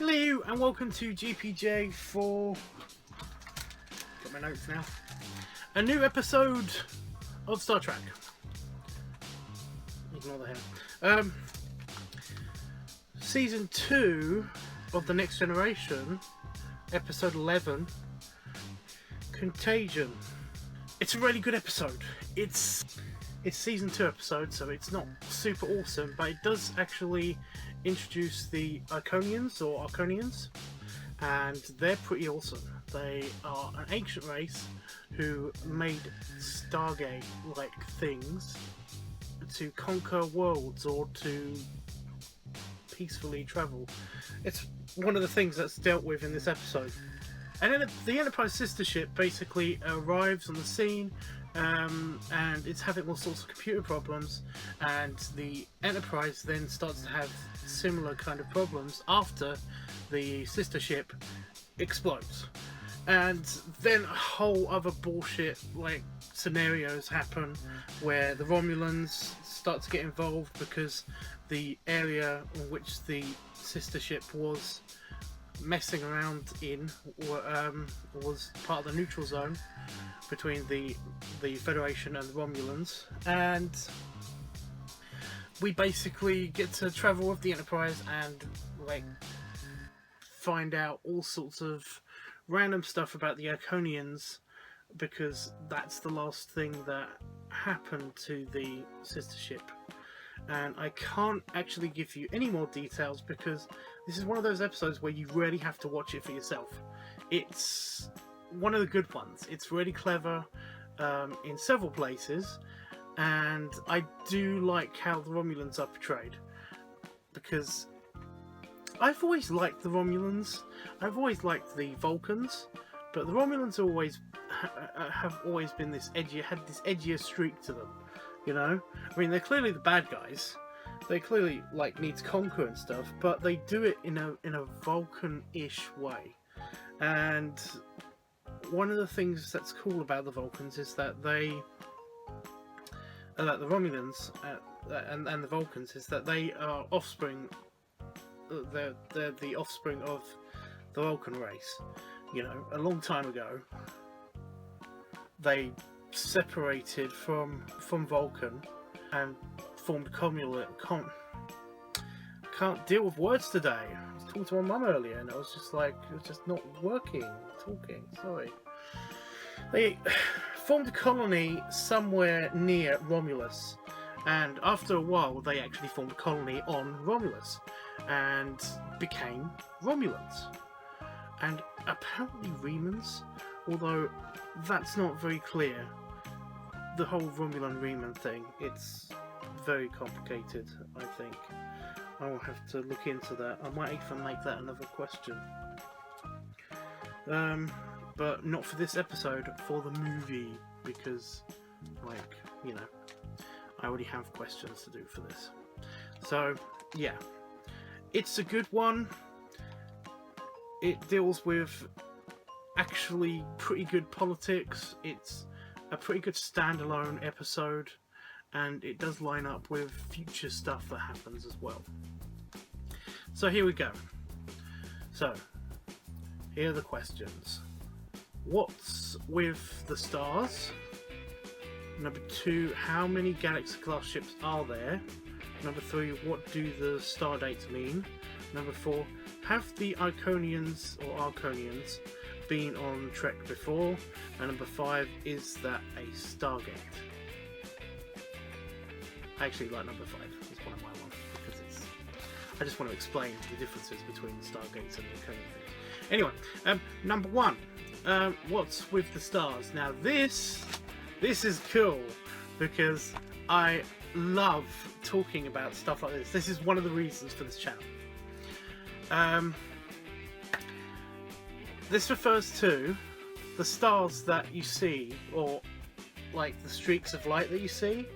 Hello and welcome to GPJ for... got my notes now. A new episode of Star Trek. Ignore the hair. Season 2 of The Next Generation, episode 11, Contagion. It's a really good episode. It's season 2 episode, so it's not super awesome, but it does actually introduce the Iconians or Arconians, and they're pretty awesome. They are an ancient race who made stargate-like things to conquer worlds or to peacefully travel. It's one of the things that's dealt with in this episode. And then the Enterprise sister ship basically arrives on the scene, and it's having all sorts of computer problems, and the Enterprise then starts to have similar kind of problems after the sister ship explodes. And then a whole other bullshit like scenarios happen where the Romulans start to get involved because the area in which the sister ship was messing around in was part of the neutral zone between the Federation and the Romulans, and we basically get to travel with the Enterprise and like find out all sorts of random stuff about the Arconians, because that's the last thing that happened to the sister ship. And I can't actually give you any more details because this is one of those episodes where you really have to watch it for yourself. It's one of the good ones. It's really clever in several places, and I do like how the Romulans are portrayed, because I've always liked the Romulans. I've always liked the Vulcans, but the Romulans have always been this edgier streak to them. You know, I mean, they're clearly the bad guys. They clearly like need to conquer and stuff, but they do it in a Vulcan-ish way. And one of the things that's cool about the Vulcans is that the Romulans and the Vulcans is that they are offspring. They're the offspring of the Vulcan race. You know, a long time ago, they separated from Vulcan and formed can't deal with words today. I was talking to my mum earlier and I was just like, it was just not working. Talking, sorry. They formed a colony somewhere near Romulus, and after a while they actually formed a colony on Romulus and became Romulans. And apparently Remans, although that's not very clear. The whole Romulan-Reman thing, it's very complicated, I think. I will have to look into that. I might even make that another question. But not for this episode, for the movie, because, like, you know, I already have questions to do for this. So, yeah. It's a good one. It deals with actually pretty good politics. It's a pretty good standalone episode, and it does line up with future stuff that happens as well. So here we go. So here are the questions. What's with the stars? Number 2, how many Galaxy class ships are there? Number 3, what do the stardates mean? Number 4, have the Iconians or Arconians been on Trek before? And number 5, is that a stargate? I actually like number 5. It's one of my ones because I just want to explain the differences between the stargates and the Arconians. Anyway, number 1, what's with the stars? Now this is cool because I love talking about stuff like this. This is one of the reasons for this channel. This refers to the stars that you see, or like the streaks of light that you see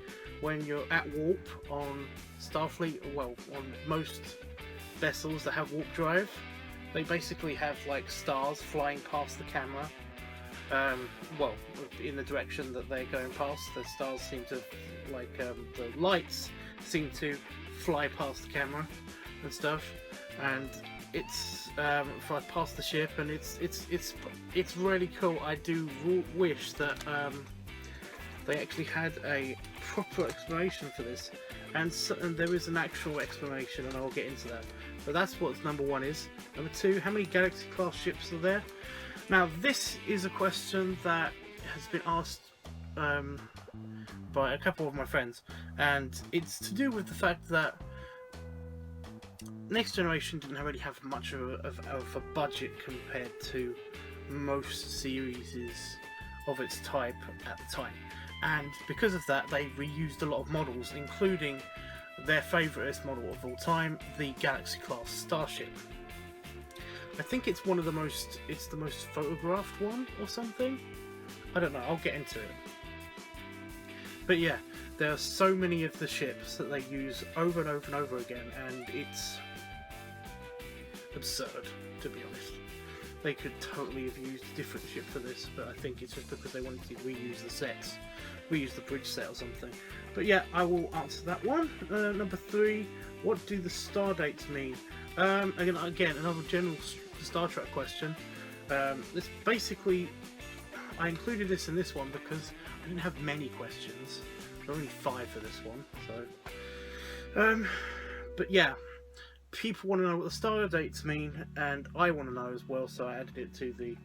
when you're at warp on Starfleet, well, on most vessels that have warp drive. They basically have like stars flying past the camera. Well, in the direction that they're going past, the stars seem to, like, the lights seem to fly past the camera and stuff. And it's if I pass the ship, and it's really cool. I do wish that they actually had a proper explanation for this, and there is an actual explanation, and I'll get into that. But that's what number 1 is. Number 2, how many Galaxy class ships are there? Now this is a question that has been asked by a couple of my friends, and it's to do with the fact that Next Generation didn't really have much of a budget compared to most series of its type at the time, and because of that they reused a lot of models, including their favouriteest model of all time, the Galaxy class starship. I think it's one of the most, it's the most photographed one or something. I don't know, I'll get into it. But yeah, there are so many of the ships that they use over and over and over again, and it's absurd, to be honest. They could totally have used a different ship for this, but I think it's just because they wanted to reuse the sets, reuse the bridge set or something. But yeah, I will answer that one. Number 3, what do the stardates mean? Again, another general Star Trek question. This basically, I included this in this one because I didn't have many questions. There were only 5 for this one, so. But yeah, people want to know what the star dates mean, and I want to know as well, so I added it to the,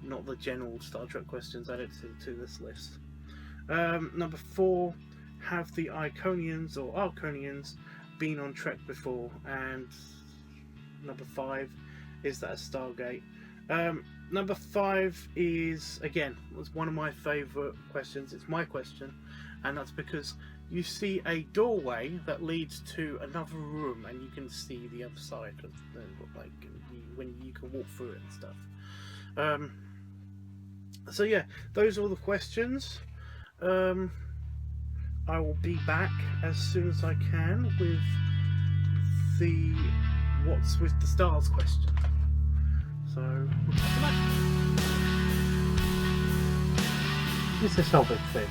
not the general Star Trek questions, I added it to this list. Number 4, have the Iconians or Arconians been on Trek before? And number 5, is that a stargate? Number 5 is, again, was one of my favourite questions. It's my question, and that's because you see a doorway that leads to another room, and you can see the other side of the, like, when you can walk through it and stuff. So yeah, those are all the questions. I will be back as soon as I can with the what's with the stars question. So we'll come back. It's a Soviet thing.